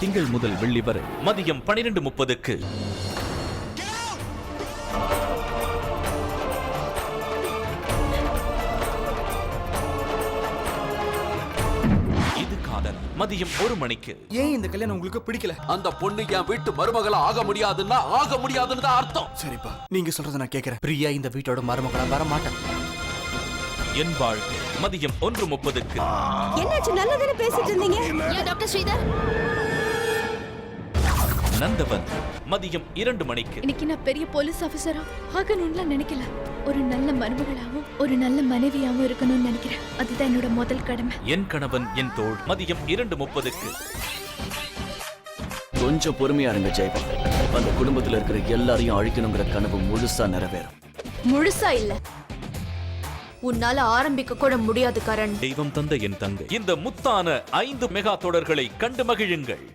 திங்கள் முதல் வெள்ளி வரை மதியம் 12:30க்கு. இது காதல் மதியம் 1 மணிக்கு. ஏன் இந்த கல்யாணம் உங்களுக்கு பிடிக்கல? அந்த பொண்ணு என் வீட்டு மருமகளா ஆக முடியாதுன்னு தான் அர்த்தம். சரிப்பா, நீங்க சொல்றத நான் கேக்குறேன். பிரியா இந்த வீட்டோட மருமகளா வர மாட்டேன். என் வாழ்க்கை மதியம் 1:30க்கு. என்னாச்சு? நல்லதானே பேசிட்டு இருந்தீங்க. டாக்டர் ஸ்ரீதர். நந்தவன் மதியம் 2 மணிக்கு. இன்னைக்கு நான் பெரிய போலீஸ் ஆபீசரா ஆகணும்னு நினைக்கல. ஒரு நல்ல மருமகளாவும் ஒரு நல்ல மனைவியாவும் இருக்கணும்னு நினைக்கிறேன். அதுதான் என்னோட முதல் கடமை. என் கணவன் என் தோள் மதியம் 2:30க்கு. கொஞ்சம் பொறுமையா இருங்க ஜெயபா. அந்த குடும்பத்துல இருக்கிற எல்லாரையும் அழிக்கணுங்கிற கனவு முழுசா நிறைவேறும். முழுசா இல்ல, உன்னால ஆரம்பிக்க கூட முடியாது கரண். தெய்வம் தந்த என் தங்கை. இந்த முத்தான 5 மெகா தொடர்களை கண்டு மகிழுங்கள்.